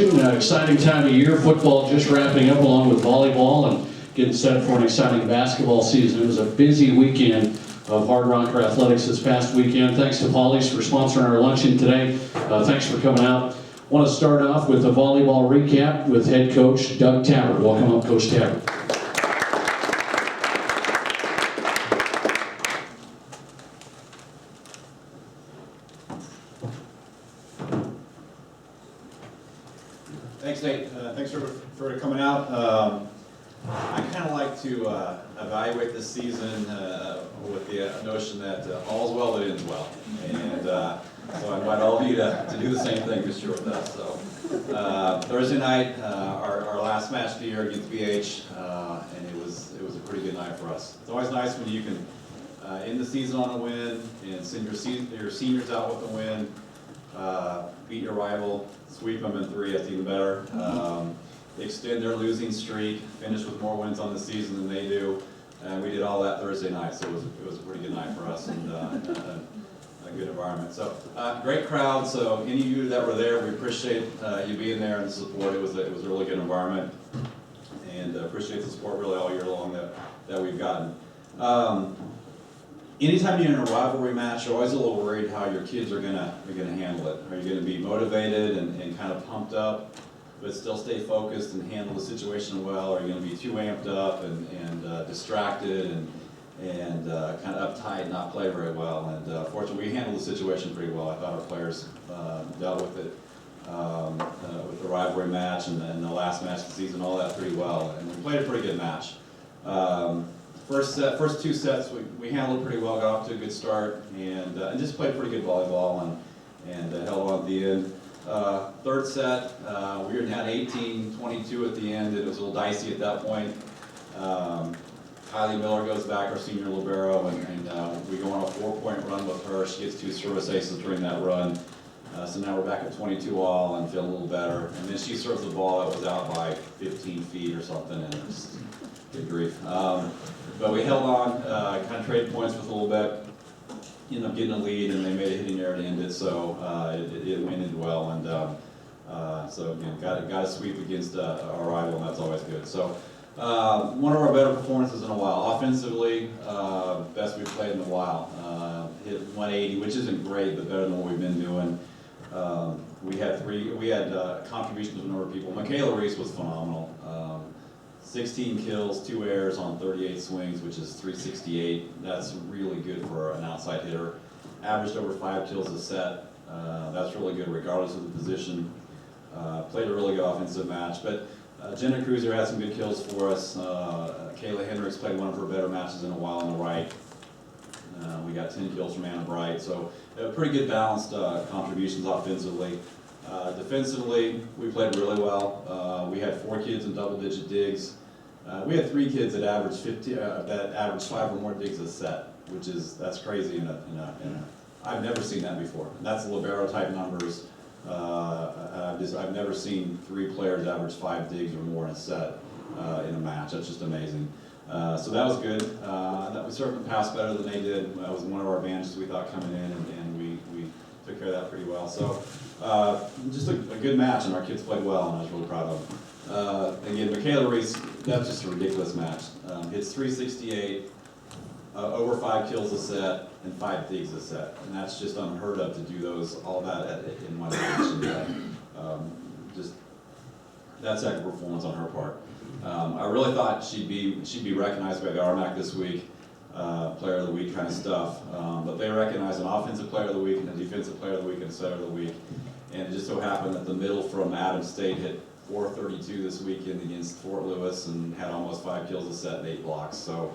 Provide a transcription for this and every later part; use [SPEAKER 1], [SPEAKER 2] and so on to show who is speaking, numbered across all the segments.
[SPEAKER 1] Exciting time of year. Football just wrapping up along with volleyball and getting set for an exciting basketball season. It was a busy weekend of Hardrocker Athletics this past weekend. Thanks to Polly's for sponsoring our luncheon today. Thanks for coming out. I want to start off with a volleyball recap with head coach Doug Tabbert. Welcome up, Coach Tabbert.
[SPEAKER 2] Thanks, Nate. Thanks for coming out. I kind of like to evaluate this season with the notion that all's well that ends well. And so I invite all of you to do the same thing this year with us. So Thursday night, our last match of the year against BH, and it was a pretty good night for us. It's always nice when you can end the season on a win and send your seniors out with a win. Beat your rival, sweep them in 3, that's even better. Extend their losing streak, finish with more wins on the season than they do. And we did all that Thursday night, so it was a pretty good night for us and a good environment. So great crowd, so any of you that were there, we appreciate you being there and the support. It was a really good environment, and appreciate the support really all year long that we've gotten. Anytime you're in a rivalry match, you're always a little worried how your kids are gonna handle it. Are you gonna be motivated and kind of pumped up, but still stay focused and handle the situation well? Are you gonna be too amped up and distracted and kind of uptight and not play very well? And fortunately, we handled the situation pretty well. I thought our players dealt with it with the rivalry match and then the last match of the season, all that pretty well. And we played a pretty good match. First 2 sets, we handled it pretty well, got off to a good start, and just played pretty good volleyball and held on at the end. Third set, we were down 18-22 at the end. It was a little dicey at that point. Kylie Miller goes back, our senior libero, and we go on a 4-point run with her. She gets 2 service aces during that run. So now we're back at 22 all and feel a little better. And then she serves the ball that was out by 15 feet or something, and it's good grief. But we held on, kind of traded points with a little bit, ended up getting a lead, and they made a hitting error to end it, so it ended well. And so again, got a sweep against our rival, and that's always good. So one of our better performances in a while. Offensively, best we've played in a while. Hit 180, which isn't great, but better than what we've been doing. We had contributions from a number of people. Michaela Reese was phenomenal. 16 kills, 2 errors on 38 swings, which is 368. That's really good for an outside hitter. Averaged over 5 kills a set. That's really good regardless of the position. Played a really good offensive match. But Jenna Cruiser had some good kills for us. Kayla Hendricks played one of her better matches in a while on the right. We got 10 kills from Anna Bright. So pretty good balanced contributions offensively. Defensively, we played really well. We had 4 kids in double-digit digs. We had 3 kids that averaged 5 or more digs a set, that's crazy. I've never seen that before. That's libero type numbers. I've never seen 3 players average 5 digs or more in a set in a match. That's just amazing. So that was good. We served the pass better than they did. That was one of our advantages we thought coming in, and we took care of that pretty well. So just a good match, and our kids played well, and I was really proud of them. Again, Michaela Reese, that's just a ridiculous match. It's 368, over 5 kills a set, and 5 digs a set, and that's just unheard of to do all that in one match. And, just that's a performance on her part. I really thought she'd be recognized by the RMAC this week. Player of the week kind of stuff, but they recognized an offensive player of the week and a defensive player of the week and a setter of the week, and it just so happened that the middle from Adams State hit 432 this weekend against Fort Lewis and had almost 5 kills a set and 8 blocks, so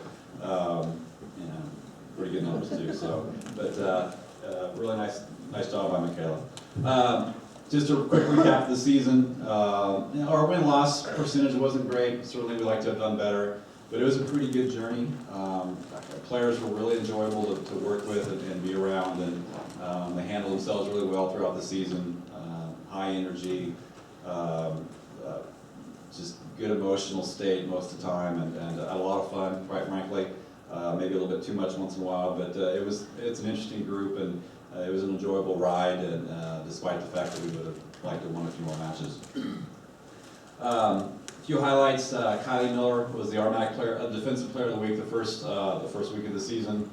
[SPEAKER 2] pretty good numbers too. So, but really nice job by Michaela. Just a quick recap of the season. Our win-loss percentage wasn't great. Certainly we'd like to have done better. But it was a pretty good journey. Players were really enjoyable to work with and be around, and they handled themselves really well throughout the season. High energy, just good emotional state most of the time, and a lot of fun, quite frankly. Maybe a little bit too much once in a while, but it's an interesting group, and it was an enjoyable ride, and despite the fact that we would have like to win a few more matches. A few highlights: Kylie Miller was the RMAC Defensive Player of the Week the first week of the season.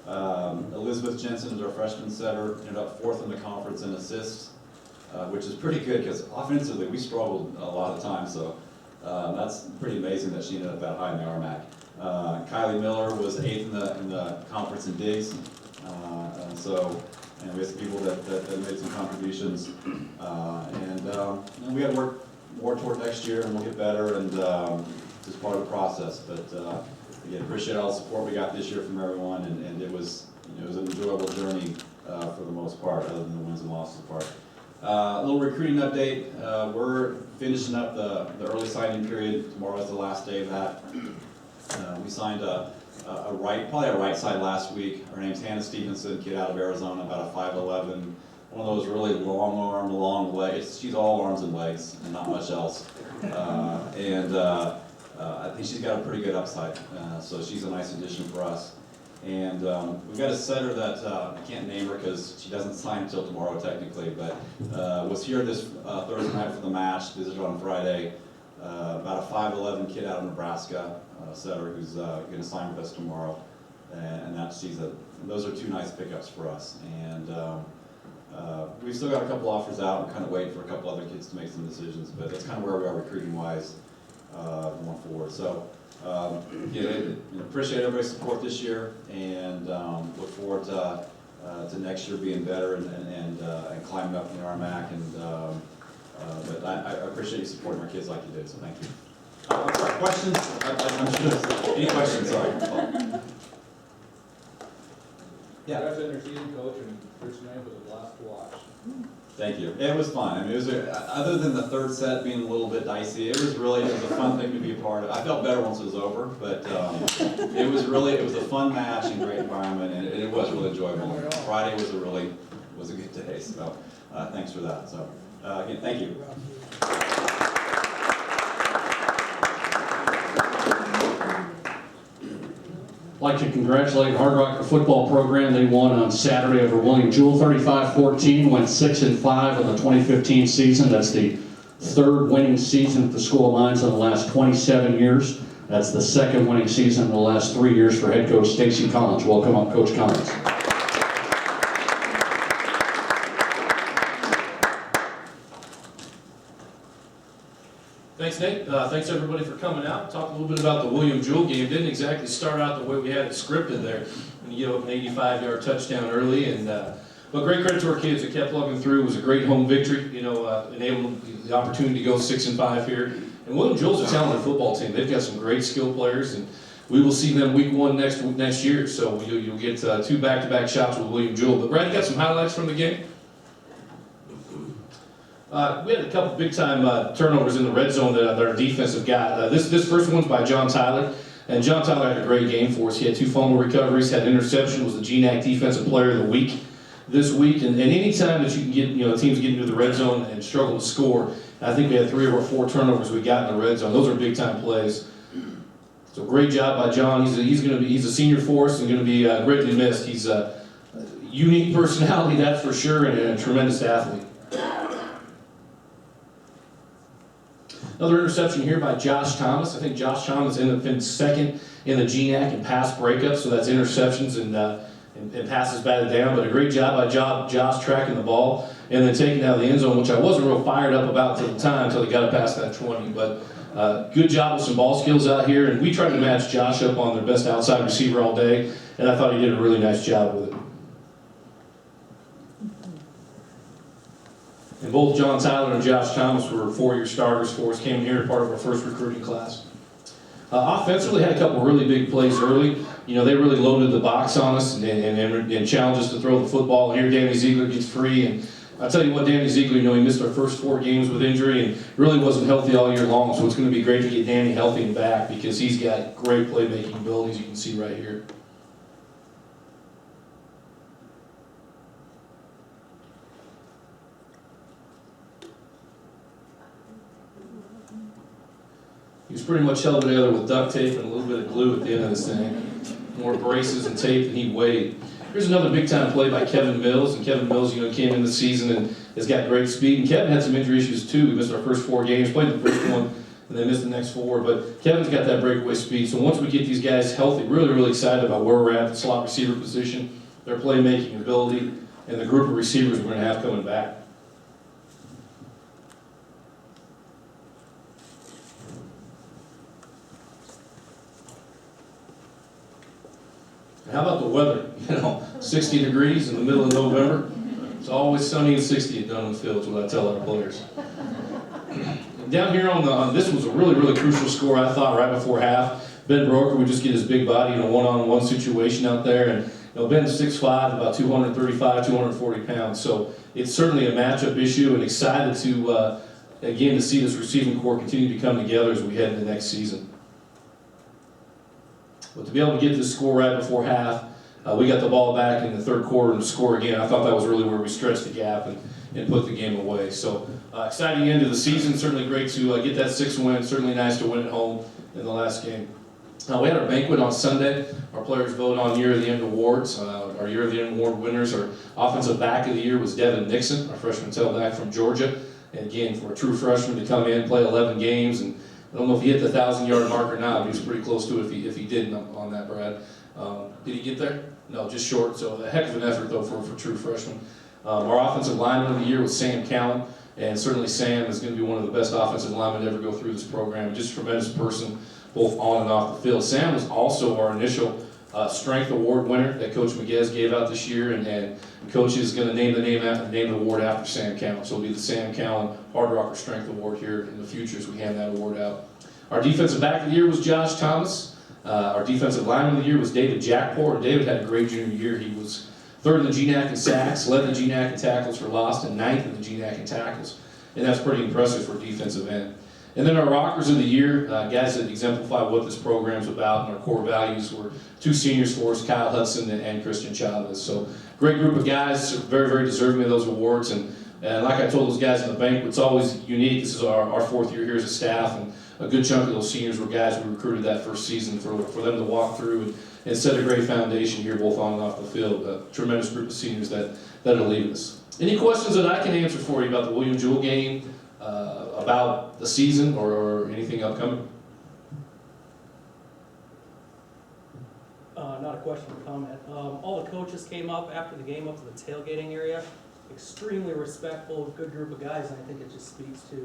[SPEAKER 2] Elizabeth Jensen is our freshman setter, ended up 4th in the conference in assists, which is pretty good because offensively we struggled a lot of times. So that's pretty amazing that she ended up that high in the RMAC. Kylie Miller was 8th in the conference in digs, and we had some people that made some contributions, and we got to work more toward next year, and we'll get better, and just part of the process. But again, appreciate all the support we got this year from everyone, and it was an enjoyable journey for the most part, other than the wins and losses part. A little recruiting update. We're finishing up the early signing period. Tomorrow is the last day of that. We signed probably a right side last week. Her name's Hannah Stevenson, kid out of Arizona, about a 5'11", one of those really long arm, long legs. She's all arms and legs and not much else. I think she's got a pretty good upside. So she's a nice addition for us. And we've got a setter that I can't name her because she doesn't sign until tomorrow technically, but was here this Thursday night for the match, visited on Friday. About a 5'11" kid out of Nebraska, setter who's going to sign with us tomorrow. And those are two nice pickups for us. And we've still got a couple offers out. We're kind of waiting for a couple other kids to make some decisions, but that's kind of where we are recruiting-wise going forward. So appreciate everybody's support this year, and look forward to next year being better and climbing up in the RMAC. But I appreciate you supporting our kids like you did, so thank you. I'm sorry, questions? I'm sure. Any questions? Sorry. Yeah.
[SPEAKER 3] Congrats on your season, coach, and first night was a blast to watch.
[SPEAKER 2] Thank you. It was fun. I mean, it was other than the third set being a little bit dicey, it was a fun thing to be a part of. I felt better once it was over, but it was a fun match and great environment, and it was really enjoyable. Friday was a good day, so thanks for that. So again, thank you.
[SPEAKER 1] I'd like to congratulate Hardrocker football program. They won on Saturday over William Jewell 35-14, went 6-5 in the 2015 season. That's the third winning season at the School of Mines in the last 27 years. That's the second winning season in the last 3 years for head coach Stacy Collins. Welcome on, Coach Collins.
[SPEAKER 4] Thanks, Nate. Thanks, everybody, for coming out. Talk a little bit about the William Jewell game. Didn't exactly start out the way we had it scripted there. And you get up an 85-yard touchdown early, but great credit to our kids that kept plugging through. It was a great home victory, enabled the opportunity to go 6-5 here. And William Jewell's a talented football team. They've got some great skilled players, and we will see them week 1 next year. So you'll get 2 back-to-back shots with William Jewell. But Brad, you got some highlights from the game? We had a couple big-time turnovers in the red zone that our defensive got. This first one's by John Tyler, and John Tyler had a great game for us. He had 2 fumble recoveries, had an interception, was the GNAC Defensive Player of the Week this week. And any time that you can get, teams get into the red zone and struggle to score, I think we had 3 or 4 turnovers we got in the red zone. Those are big-time plays. So great job by John. He's a senior for us and going to be greatly missed. He's a unique personality, that's for sure, and a tremendous athlete. Another interception here by Josh Thomas. I think Josh Thomas ended up in second in the GNAC in pass breakups, so that's interceptions and passes batted down. But a great job by Josh tracking the ball and then taking it out of the end zone, which I wasn't real fired up about at the time until he got it past that 20. But good job with some ball skills out here, and we tried to match Josh up on their best outside receiver all day, and I thought he did a really nice job with it. And both John Tyler and Josh Thomas were 4-year starters for us, came here part of our first recruiting class. Offensively, had a couple really big plays early. They really loaded the box on us and challenged us to throw the football. And here Danny Ziegler gets free. And I'll tell you what, Danny Ziegler, he missed our first 4 games with injury and really wasn't healthy all year long. So it's going to be great to get Danny healthy and back because he's got great playmaking abilities, you can see right here. He was pretty much held together with duct tape and a little bit of glue at the end of this thing. More braces and tape than he weighed. Here's another big-time play by Kevin Mills, and Kevin Mills, came in the season and has got great speed. And Kevin had some injury issues too. We missed our first 4 games, played the first one, and then missed the next 4. But Kevin's got that breakaway speed. So once we get these guys healthy, really, really excited about where we're at, the slot receiver position, their playmaking ability, and the group of receivers we're going to have coming back. And how about the weather? 60 degrees in the middle of November. It's always sunny and 60 at Dunham Field, is what I tell our players. Down here on this was a really, really crucial score, I thought, right before half. Ben Broker would just get his big body in a one-on-one situation out there, and Ben's 6'5", about 235, 240 pounds. So it's certainly a matchup issue, and excited to again to see this receiving core continue to come together as we head into next season. But to be able to get this score right before half, we got the ball back in the third quarter and score again. I thought that was really where we stretched the gap and put the game away. So exciting end of the season. Certainly great to get that 6th win. Certainly nice to win at home in the last game. We had our banquet on Sunday. Our players vote on Year of the End awards. Our Year of the End award winners, our offensive back of the year was Devin Nixon, our freshman tailback from Georgia. And again, for a true freshman to come in, play 11 games, and I don't know if he hit the 1,000-yard mark or not, but he was pretty close to it if he didn't on that, Brad. Did he get there? No, just short. So a heck of an effort, though, for a true freshman. Our offensive lineman of the year was Sam Cowan, and certainly Sam is going to be one of the best offensive linemen to ever go through this program. Just a tremendous person, both on and off the field. Sam was also our initial strength award winner that Coach Miguez gave out this year, and Coach is going to name the award after Sam Cowan. So it'll be the Sam Cowan Hardrocker Strength Award here in the future as we hand that award out. Our defensive back of the year was Josh Thomas. Our defensive lineman of the year was David Jackport. David had a great junior year. He was 3rd in the GNAC in sacks, led the GNAC in tackles for loss, and 9th in the GNAC in tackles. And that's pretty impressive for a defensive end. And then our rockers of the year, guys that exemplify what this program's about and our core values, were 2 seniors for us, Kyle Hudson and Christian Chavez. So great group of guys, very, very deserving of those awards. And like I told those guys in the banquet, it's always unique. This is our 4th year here as a staff, and a good chunk of those seniors were guys we recruited that first season for them to walk through and set a great foundation here, both on and off the field. A tremendous group of seniors that are leaving us. Any questions that I can answer for you about the William Jewell game, about the season, or anything upcoming?
[SPEAKER 5] Not a question, a comment. All the coaches came up after the game up to the tailgating area. Extremely respectful, good group of guys, and I think it just speaks to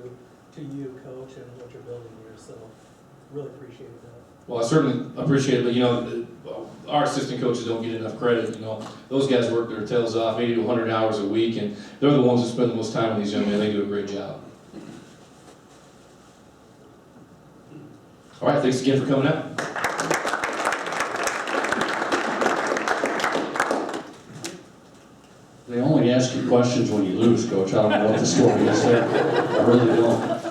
[SPEAKER 5] you, Coach, and what you're building here. So really appreciate that.
[SPEAKER 4] Well, I certainly appreciate it, but our assistant coaches don't get enough credit. Those guys work their tails off, 80 to 100 hours a week, and they're the ones that spend the most time with these young men. They do a great job. All right, thanks again for coming out.
[SPEAKER 1] They only ask you questions when you lose, Coach. I don't know what the story is there. I really don't.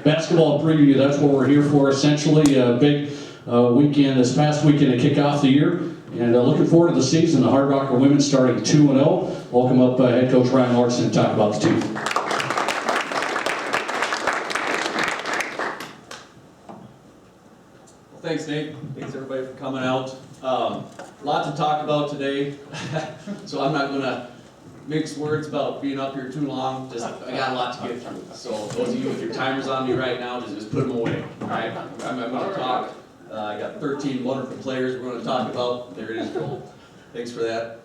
[SPEAKER 1] Basketball preview, that's what we're here for, essentially. A big weekend, this past weekend to kick off the year. And looking forward to the season. The Hardrocker women starting 2-0. Welcome up head coach Ryan Larson to talk about the team.
[SPEAKER 6] Thanks, Nate. Thanks, everybody, for coming out. A lot to talk about today, so I'm not going to mix words about being up here too long. I got a lot to get through. So those of you with your timers on me right now, just put them away. All right? I'm going to talk. I got 13 wonderful players we're going to talk about. There it is, Cole. Thanks for that.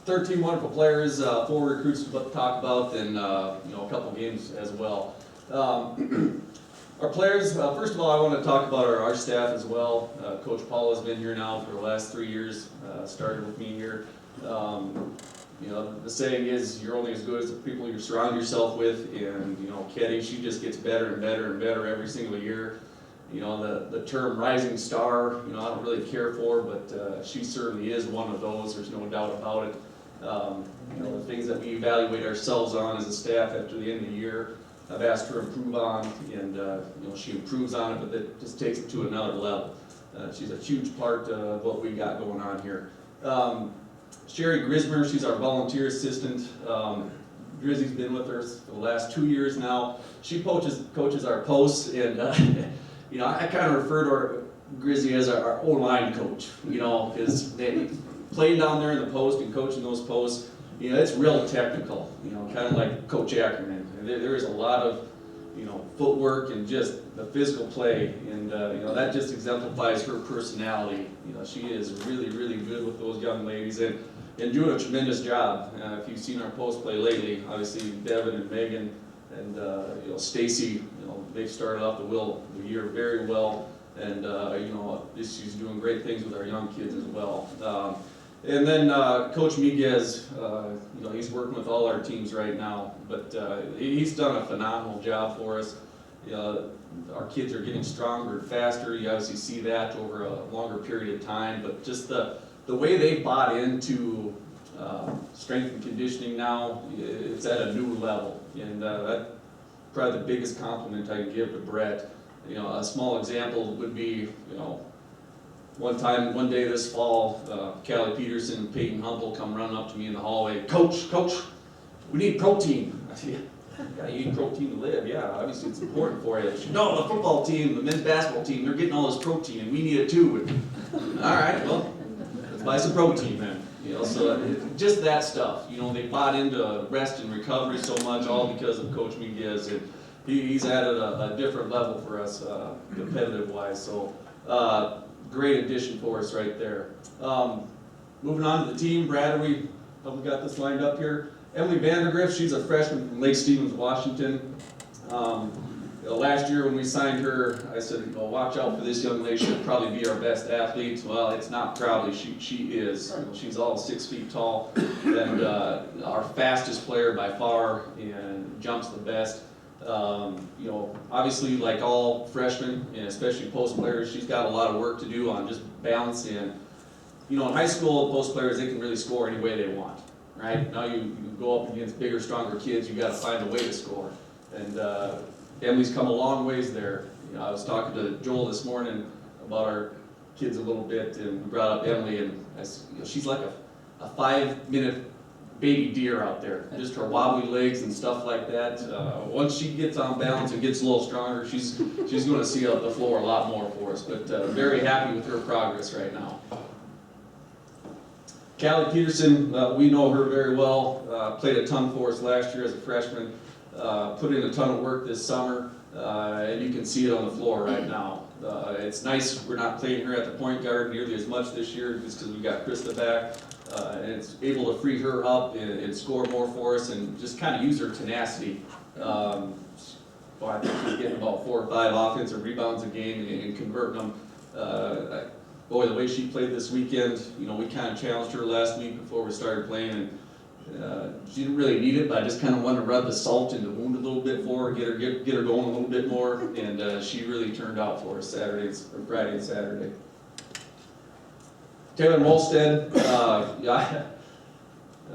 [SPEAKER 6] 13 wonderful players, 4 recruits to talk about, and a couple games as well. Our players, first of all, I want to talk about our staff as well. Coach Paul has been here now for the last 3 years, started with me here. The saying is, you're only as good as the people you surround yourself with, and, Ketty, she just gets better and better and better every single year. The term rising star, I don't really care for, but she certainly is one of those, there's no doubt about it. The things that we evaluate ourselves on as a staff after the end of the year, I've asked her to improve on, and she improves on it, but that just takes it to another level. She's a huge part of what we got going on here. Sherry Grismer, she's our volunteer assistant. Grizzy's been with us for the last 2 years now. She coaches our posts, and I kind of refer to Grizzy as our O-line coach, because playing down there in the post and coaching those posts, you know, it's real technical, you know, kind of like Coach Ackerman. And there is a lot of, you know, footwork and just the physical play, and you know, that just exemplifies her personality. You know, she is really, really good with those young ladies and doing a tremendous job. If you've seen our post play lately, obviously Devin and Megan and you know, Stacy, you know, they've started off the year very well, and you know, she's doing great things with our young kids as well. And then Coach Miguez, you know, he's working with all our teams right now, but he's done a phenomenal job for us. Our kids are getting stronger and faster. You obviously see that over a longer period of time, but just the way they bought into strength and conditioning now, it's at a new level, and that's probably the biggest compliment I can give to Brett. You know, a small example would be, you know, one day this fall, Callie Peterson and Peyton Humble come running up to me in the hallway. Coach, we need protein. I said, yeah, you need protein to live. Yeah, obviously it's important for you. She said, no, the football team, the men's basketball team, they're getting all this protein and we need it too. And, all right, well, let's buy some protein then. You know, so just that stuff. You know, they bought into rest and recovery so much, all because of Coach Miguez, and he's added a different level for us, competitive-wise. So. Great addition for us right there. Moving on to the team, Brad, we got this lined up here. Emily Vandergrift, she's a freshman from Lake Stevens, Washington. Last year when we signed her, I said, you know, watch out for this young lady, she'll probably be our best athlete. Well, it's not probably, she is. You know, she's all 6 feet tall, and our fastest player by far, and jumps the best. You know, obviously, like all freshmen, and especially post players, she's got a lot of work to do on just balancing. You know, in high school, post players, they can really score any way they want, right? Now you go up against bigger, stronger kids, you got to find a way to score. And Emily's come a long ways there. You know, I was talking to Joel this morning about our kids a little bit, and we brought up Emily, and I said, you know, she's like a 5-minute baby deer out there, just her wobbly legs and stuff like that. Once she gets on balance and gets a little stronger, she's going to see out the floor a lot more for us, but very happy with her progress right now. Callie Peterson, we know her very well, played a ton for us last year as a freshman, put in a ton of work this summer, and you can see it on the floor right now. It's nice we're not playing her at the point guard nearly as much this year, just because we got Krista back. And it's able to free her up and score more for us, and just kind of use her tenacity. Well, I think she's getting about 4 or 5 offensive rebounds a game and converting them. Boy, the way she played this weekend, you know, we kind of challenged her last week before we started playing, and she didn't really need it, but I just kind of wanted to rub the salt in the wound a little bit for her, get her going a little bit more, and she really turned out for us Friday and Saturday. Taylor Molstead, yeah,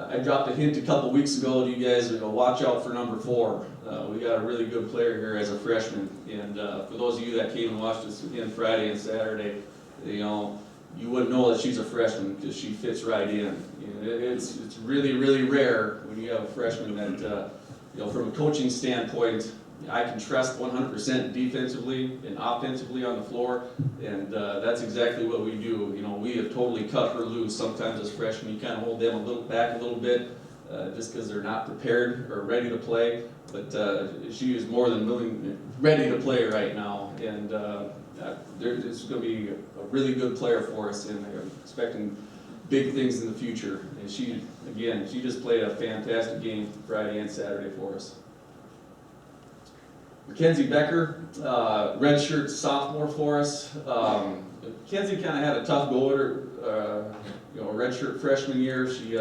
[SPEAKER 6] I dropped a hint a couple weeks ago to you guys to go watch out for number 4. We got a really good player here as a freshman, and for those of you that came and watched us again Friday and Saturday, you know, you wouldn't know that she's a freshman because she fits right in. You know, it's really, really rare when you have a freshman that, you know, from a coaching standpoint, I can trust 100% defensively and offensively on the floor, and that's exactly what we do. You know, we have totally cut her loose. Sometimes as freshmen, you kind of hold them back a little bit, just because they're not prepared or ready to play. But she is more than ready to play right now, and it's going to be a really good player for us, and they're expecting big things in the future. And she just played a fantastic game Friday and Saturday for us. Mackenzie Becker, redshirt sophomore for us. Mackenzie kind of had a tough go at her, you know, redshirt freshman year. She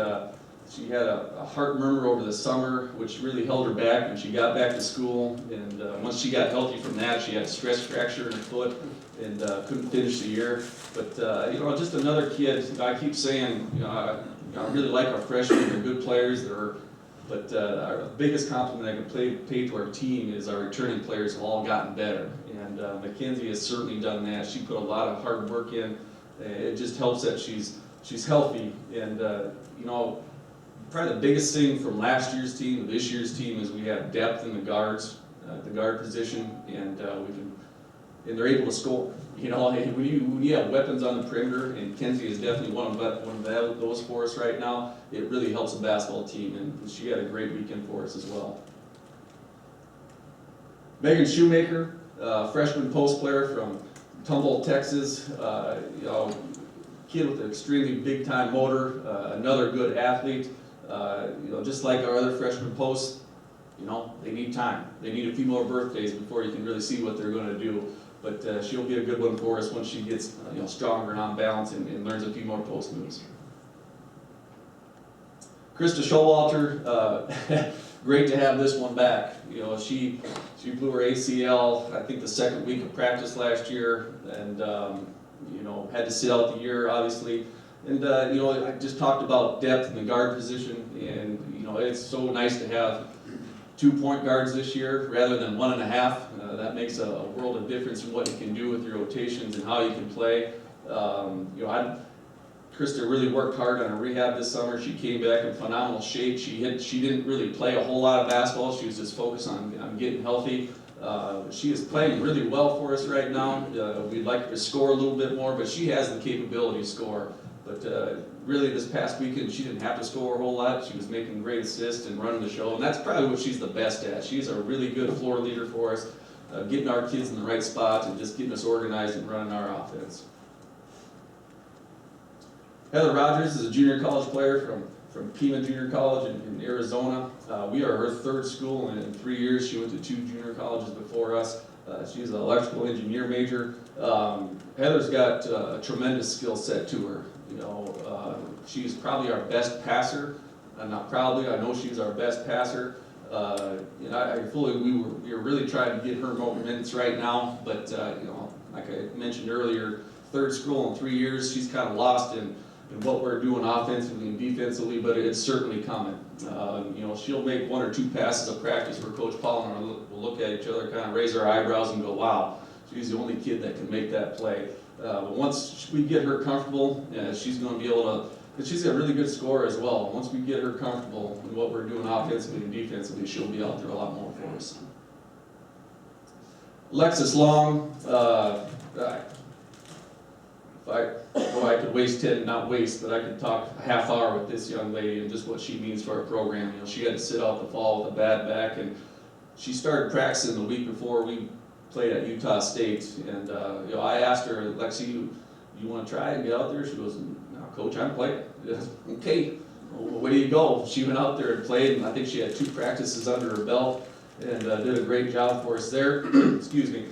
[SPEAKER 6] had a heart murmur over the summer, which really held her back when she got back to school. And once she got healthy from that, she had a stress fracture in her foot and couldn't finish the year. But you know, just another kid. I keep saying, you know, I really like our freshmen. They're good players. But our biggest compliment I can pay to our team is our returning players have all gotten better. And Mackenzie has certainly done that. She put a lot of hard work in. It just helps that she's healthy. And you know, probably the biggest thing from last year's team to this year's team is we have depth in the guards, the guard position, and we can and they're able to score. You know, when you have weapons on the perimeter, and Kenzie is definitely one of those for us right now, it really helps a basketball team, and she had a great weekend for us as well. Megan Shoemaker, freshman post player from Humboldt, Texas, you know, kid with an extremely big time motor, another good athlete. You know, just like our other freshman posts, you know, they need time. They need a few more birthdays before you can really see what they're going to do. But she'll be a good one for us once she gets you know, stronger and on balance and learns a few more post moves. Krista Showalter, great to have this one back. You know, she blew her ACL, I think the second week of practice last year, and you know, had to sit out the year, obviously. And you know, I just talked about depth in the guard position, and you know, it's so nice to have 2 point guards this year rather than 1.5. That makes a world of difference in what you can do with your rotations and how you can play. You know, Krista really worked hard on her rehab this summer. She came back in phenomenal shape. She didn't really play a whole lot of basketball. She was just focused on getting healthy. She is playing really well for us right now. We'd like her to score a little bit more, but she has the capability to score. But really this past weekend, she didn't have to score a whole lot. She was making great assists and running the show, and that's probably what she's the best at. She's a really good floor leader for us, getting our kids in the right spot and just getting us organized and running our offense. Heather Rogers is a junior college player from Pima Junior College in Arizona. We are her third school, and in 3 years she went to 2 junior colleges before us. She's an electrical engineer major. Heather's got a tremendous skill set to her. You know, she's probably our best passer. Not probably, I know she's our best passer. You know, we were really trying to get her more minutes right now, but you know, like I mentioned earlier, third school in 3 years, she's kind of lost in what we're doing offensively and defensively, but it's certainly coming. You know, she'll make 1 or 2 passes of practice where Coach Paul and I will look at each other, kind of raise our eyebrows and go, wow, she's the only kid that can make that play. But once we get her comfortable, she's going to be able to, and she's a really good scorer as well. Once we get her comfortable in what we're doing offensively and defensively, she'll be out there a lot more for us. Alexis Long, I could waste 10, not waste, but I could talk a half hour with this young lady and just what she means for our program. You know, she had to sit out the fall with a bad back, and she started practicing the week before we played at Utah State. And you know, I asked her, Lexi, you want to try and get out there? She goes, no, Coach, I'm playing. Okay, well, where do you go? She went out there and played, and I think she had 2 practices under her belt and did a great job for us there. Excuse me.